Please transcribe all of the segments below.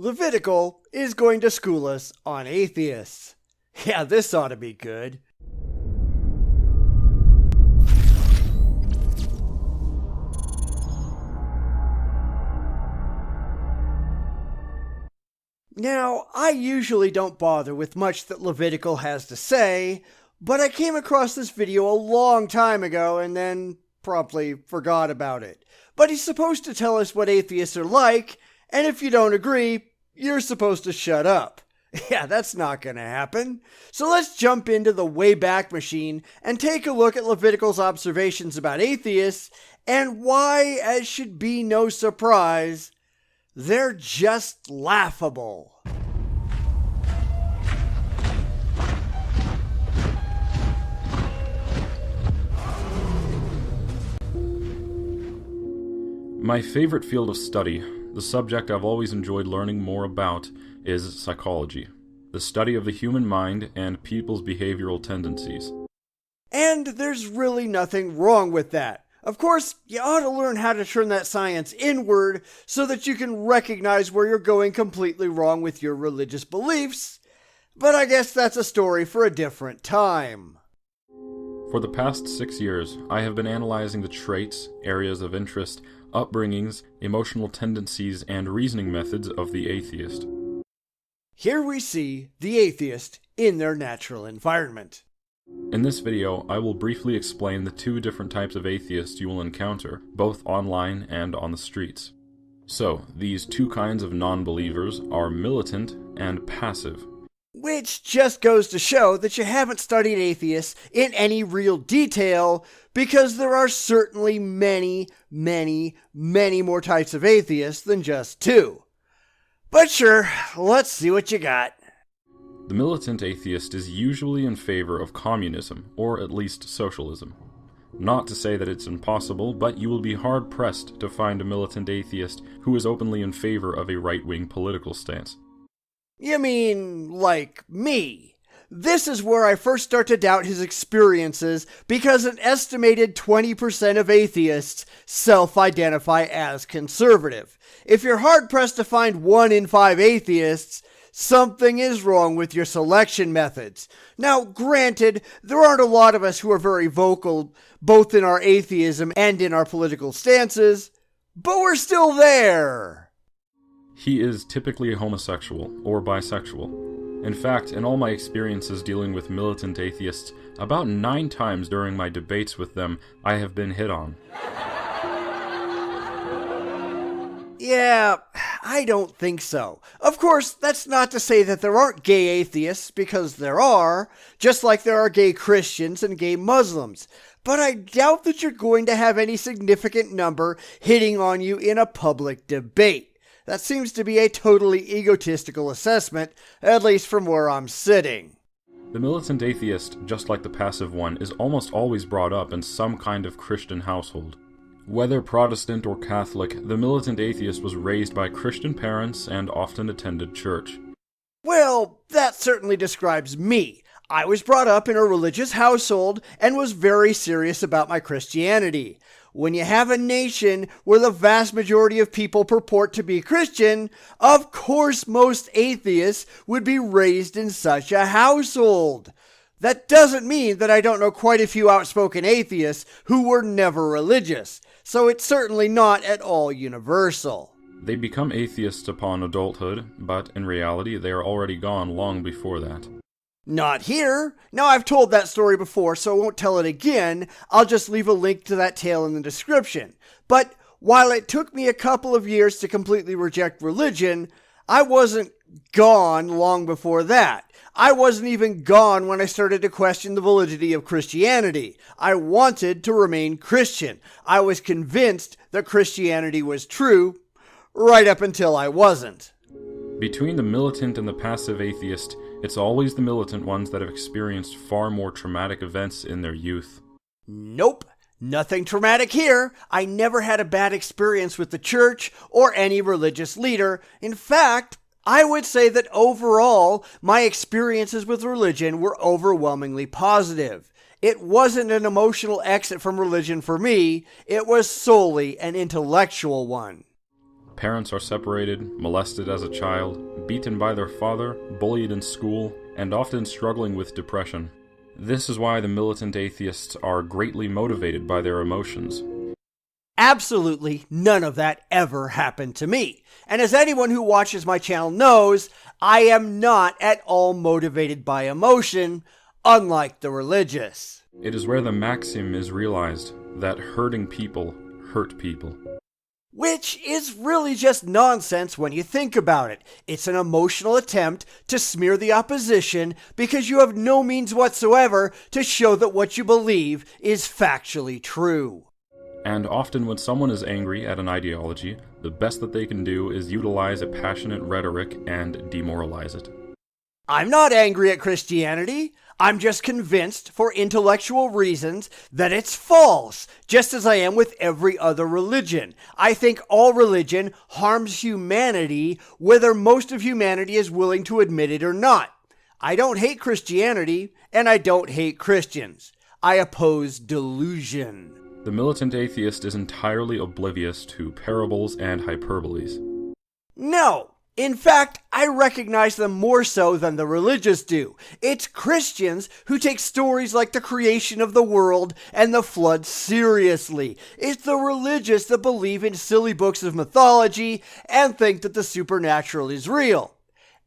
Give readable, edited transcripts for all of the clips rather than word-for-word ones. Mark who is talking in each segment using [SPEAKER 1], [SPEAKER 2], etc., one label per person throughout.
[SPEAKER 1] Levitical is going to school us on atheists. Yeah, this ought to be good. Now, I usually don't bother with much that Levitical has to say, but I came across this video a long time ago and then promptly forgot about it. But he's supposed to tell us what atheists are like, and if you don't agree, you're supposed to shut up. Yeah, that's not going to happen. So let's jump into the Wayback Machine and take a look at Levitical's observations about atheists and why, as should be no surprise, they're just laughable.
[SPEAKER 2] My favorite field of study, the subject I've always enjoyed learning more about, is psychology, the study of the human mind and people's behavioral tendencies.
[SPEAKER 1] And there's really nothing wrong with that. Of course, you ought to learn how to turn that science inward so that you can recognize where you're going completely wrong with your religious beliefs, but I guess that's a story for a different time.
[SPEAKER 2] For the past 6 years, I have been analyzing the traits, areas of interest, upbringings, emotional tendencies, and reasoning methods of the atheist.
[SPEAKER 1] Here we see the atheist in their natural environment.
[SPEAKER 2] In this video, I will briefly explain the two different types of atheists you will encounter, both online and on the streets. So, these two kinds of non-believers are militant and passive.
[SPEAKER 1] Which just goes to show that you haven't studied atheists in any real detail, because there are certainly many more types of atheists than just two. But sure, let's see what you got.
[SPEAKER 2] The militant atheist is usually in favor of communism, or at least socialism. Not to say that it's impossible, but you will be hard-pressed to find a militant atheist who is openly in favor of a right-wing political stance.
[SPEAKER 1] You mean, like me? This is where I first start to doubt his experiences, because an estimated 20% of atheists self-identify as conservative. If you're hard-pressed to find 1 in 5 atheists, something is wrong with your selection methods. Now, granted, there aren't a lot of us who are very vocal, both in our atheism and in our political stances, but we're still there.
[SPEAKER 2] He is typically homosexual or bisexual. In fact, in all my experiences dealing with militant atheists, about 9 times during my debates with them, I have been hit on.
[SPEAKER 1] Yeah, I don't think so. Of course, that's not to say that there aren't gay atheists, because there are, just like there are gay Christians and gay Muslims. But I doubt that you're going to have any significant number hitting on you in a public debate. That seems to be a totally egotistical assessment, at least from where I'm sitting.
[SPEAKER 2] The militant atheist, just like the passive one, is almost always brought up in some kind of Christian household. Whether Protestant or Catholic, the militant atheist was raised by Christian parents and often attended church.
[SPEAKER 1] Well, that certainly describes me. I was brought up in a religious household and was very serious about my Christianity. When you have a nation where the vast majority of people purport to be Christian, of course most atheists would be raised in such a household. That doesn't mean that I don't know quite a few outspoken atheists who were never religious, so it's certainly not at all universal.
[SPEAKER 2] They become atheists upon adulthood, but in reality they are already gone long before that.
[SPEAKER 1] Not here. Now, I've told that story before, so I won't tell it again. I'll just leave a link to that tale in the description. But while it took me a couple of years to completely reject religion, I wasn't gone long before that. I wasn't even gone when I started to question the validity of Christianity. I wanted to remain Christian. I was convinced that Christianity was true, right up until I wasn't.
[SPEAKER 2] Between the militant and the passive atheist, it's always the militant ones that have experienced far more traumatic events in their youth.
[SPEAKER 1] Nope, nothing traumatic here. I never had a bad experience with the church or any religious leader. In fact, I would say that overall, my experiences with religion were overwhelmingly positive. It wasn't an emotional exit from religion for me, it was solely an intellectual one.
[SPEAKER 2] Parents are separated, molested as a child, beaten by their father, bullied in school, and often struggling with depression. This is why the militant atheists are greatly motivated by their emotions.
[SPEAKER 1] Absolutely none of that ever happened to me. And as anyone who watches my channel knows, I am not at all motivated by emotion, unlike the religious.
[SPEAKER 2] It is where the maxim is realized that hurting people hurt people.
[SPEAKER 1] Which is really just nonsense when you think about it. It's an emotional attempt to smear the opposition because you have no means whatsoever to show that what you believe is factually true.
[SPEAKER 2] And often when someone is angry at an ideology, the best that they can do is utilize a passionate rhetoric and demoralize it.
[SPEAKER 1] I'm not angry at Christianity. I'm just convinced, for intellectual reasons, that it's false, just as I am with every other religion. I think all religion harms humanity, whether most of humanity is willing to admit it or not. I don't hate Christianity, and I don't hate Christians. I oppose delusion.
[SPEAKER 2] The militant atheist is entirely oblivious to parables and hyperboles.
[SPEAKER 1] No. In fact, I recognize them more so than the religious do. It's Christians who take stories like the creation of the world and the flood seriously. It's the religious that believe in silly books of mythology and think that the supernatural is real.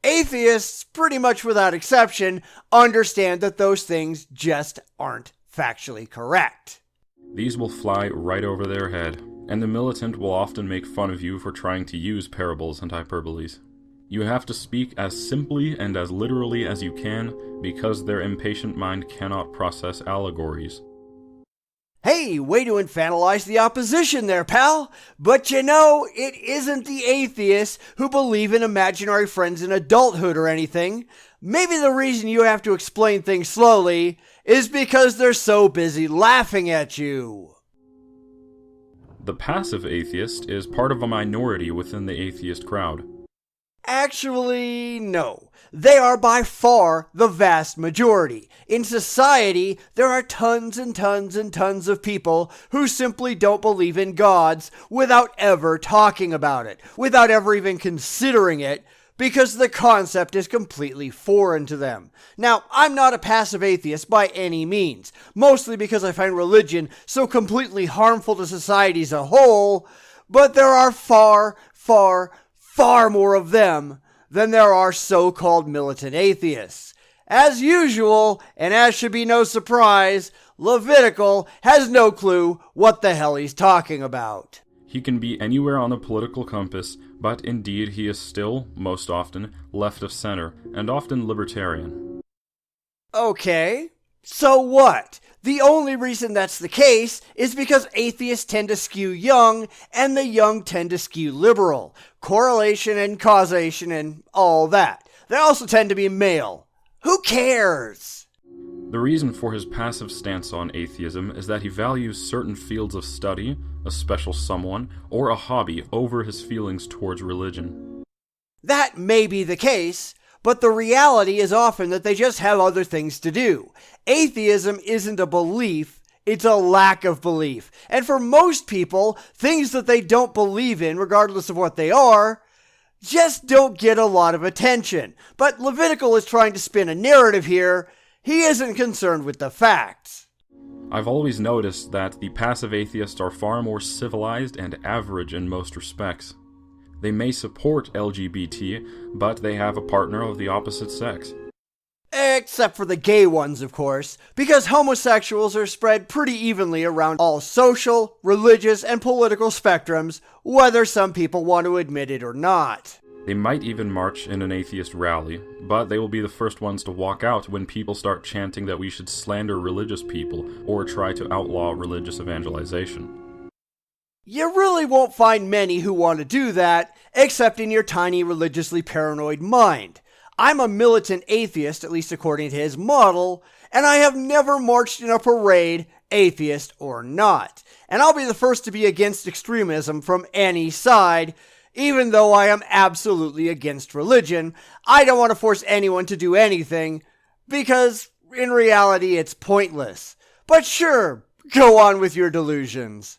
[SPEAKER 1] Atheists, pretty much without exception, understand that those things just aren't factually correct.
[SPEAKER 2] These will fly right over their head, and the militant will often make fun of you for trying to use parables and hyperboles. You have to speak as simply and as literally as you can, because their impatient mind cannot process allegories.
[SPEAKER 1] Hey, way to infantilize the opposition there, pal. But you know, it isn't the atheists who believe in imaginary friends in adulthood or anything. Maybe the reason you have to explain things slowly is because they're so busy laughing at you.
[SPEAKER 2] The passive atheist is part of a minority within the atheist crowd.
[SPEAKER 1] Actually, no. They are by far the vast majority. In society, there are tons and tons and tons of people who simply don't believe in gods without ever talking about it, without ever even considering it, because the concept is completely foreign to them. Now, I'm not a passive atheist by any means, mostly because I find religion so completely harmful to society as a whole, but there are far more of them than there are so-called militant atheists. As usual, and as should be no surprise, Levitical has no clue what the hell he's talking about.
[SPEAKER 2] He can be anywhere on the political compass, but indeed he is still, most often, left of center, and often libertarian.
[SPEAKER 1] Okay, so what? The only reason that's the case is because atheists tend to skew young, and the young tend to skew liberal. Correlation and causation and all that. They also tend to be male. Who cares?
[SPEAKER 2] The reason for his passive stance on atheism is that he values certain fields of study, a special someone, or a hobby over his feelings towards religion.
[SPEAKER 1] That may be the case, but the reality is often that they just have other things to do. Atheism isn't a belief, it's a lack of belief. And for most people, things that they don't believe in, regardless of what they are, just don't get a lot of attention. But Levitical is trying to spin a narrative here. He isn't concerned with the facts.
[SPEAKER 2] I've always noticed that the passive atheists are far more civilized and average in most respects. They may support LGBT, but they have a partner of the opposite sex.
[SPEAKER 1] Except for the gay ones, of course, because homosexuals are spread pretty evenly around all social, religious, and political spectrums, whether some people want to admit it or not.
[SPEAKER 2] They might even march in an atheist rally, but they will be the first ones to walk out when people start chanting that we should slander religious people or try to outlaw religious evangelization.
[SPEAKER 1] You really won't find many who want to do that, except in your tiny religiously paranoid mind. I'm a militant atheist, at least according to his model, and I have never marched in a parade, atheist or not. And I'll be the first to be against extremism from any side. Even though I am absolutely against religion, I don't want to force anyone to do anything, because in reality it's pointless. But sure, go on with your delusions.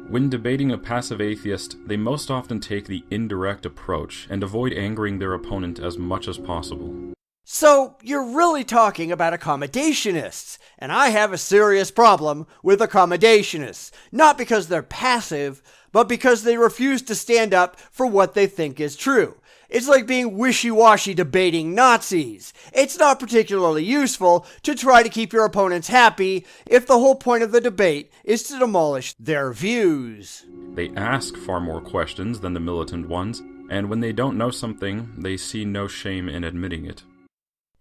[SPEAKER 2] When debating a passive atheist, they most often take the indirect approach and avoid angering their opponent as much as possible.
[SPEAKER 1] So, you're really talking about accommodationists, and I have a serious problem with accommodationists. Not because they're passive, but because they refuse to stand up for what they think is true. It's like being wishy-washy debating Nazis. It's not particularly useful to try to keep your opponents happy if the whole point of the debate is to demolish their views.
[SPEAKER 2] They ask far more questions than the militant ones, and when they don't know something, they see no shame in admitting it.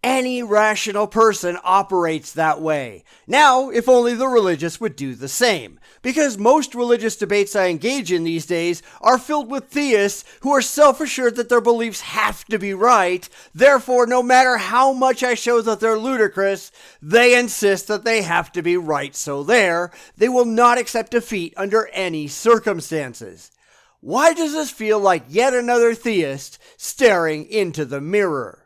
[SPEAKER 1] Any rational person operates that way. Now, if only the religious would do the same. Because most religious debates I engage in these days are filled with theists who are self-assured that their beliefs have to be right. Therefore, no matter how much I show that they're ludicrous, they insist that they have to be right. So they will not accept defeat under any circumstances. Why does this feel like yet another theist staring into the mirror?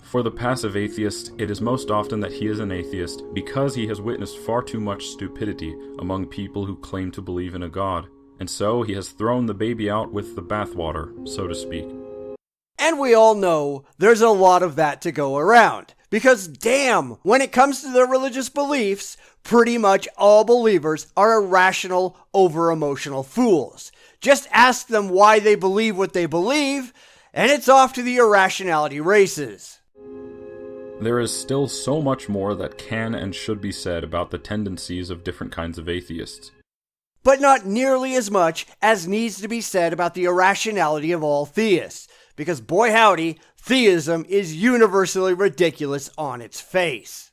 [SPEAKER 2] For the passive atheist, it is most often that he is an atheist because he has witnessed far too much stupidity among people who claim to believe in a god, and so he has thrown the baby out with the bathwater, so to speak.
[SPEAKER 1] And we all know there's a lot of that to go around, because damn, when it comes to their religious beliefs, pretty much all believers are irrational, over-emotional fools. Just ask them why they believe what they believe, and it's off to the irrationality races.
[SPEAKER 2] There is still so much more that can and should be said about the tendencies of different kinds of atheists.
[SPEAKER 1] But not nearly as much as needs to be said about the irrationality of all theists, because boy howdy, theism is universally ridiculous on its face.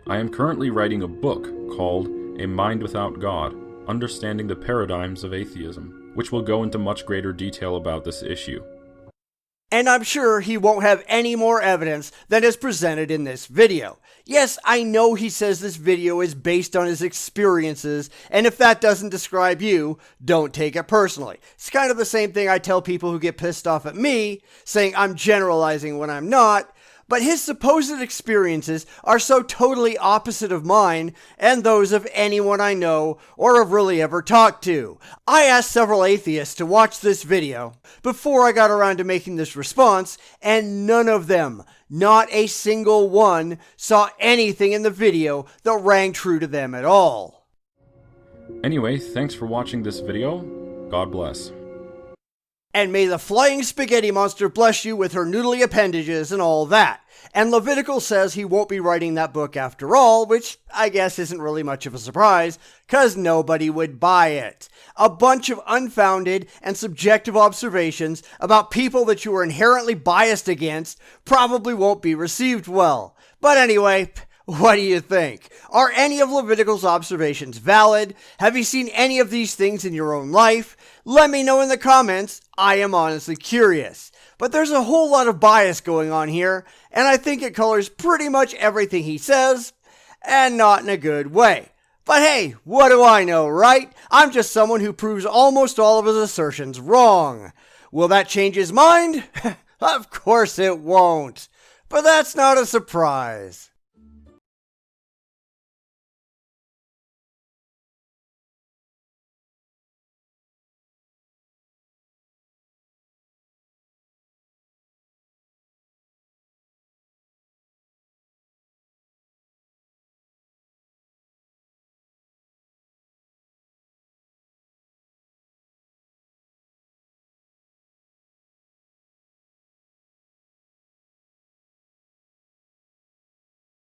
[SPEAKER 2] I am currently writing a book called A Mind Without God, Understanding the Paradigms of Atheism, which will go into much greater detail about this issue.
[SPEAKER 1] And I'm sure he won't have any more evidence than is presented in this video. Yes, I know he says this video is based on his experiences, and if that doesn't describe you, don't take it personally. It's kind of the same thing I tell people who get pissed off at me, saying I'm generalizing when I'm not, but his supposed experiences are so totally opposite of mine and those of anyone I know or have really ever talked to. I asked several atheists to watch this video before I got around to making this response, and none of them, not a single one, saw anything in the video that rang true to them at all.
[SPEAKER 2] Anyway, thanks for watching this video. God bless.
[SPEAKER 1] And may the flying spaghetti monster bless you with her noodly appendages and all that. And Levitical says he won't be writing that book after all, which I guess isn't really much of a surprise, cause nobody would buy it. A bunch of unfounded and subjective observations about people that you are inherently biased against probably won't be received well. But anyway, what do you think? Are any of Levitical's observations valid? Have you seen any of these things in your own life? Let me know in the comments. I am honestly curious. But there's a whole lot of bias going on here, and I think it colors pretty much everything he says, and not in a good way. But hey, what do I know, right? I'm just someone who proves almost all of his assertions wrong. Will that change his mind? Of course it won't. But that's not a surprise.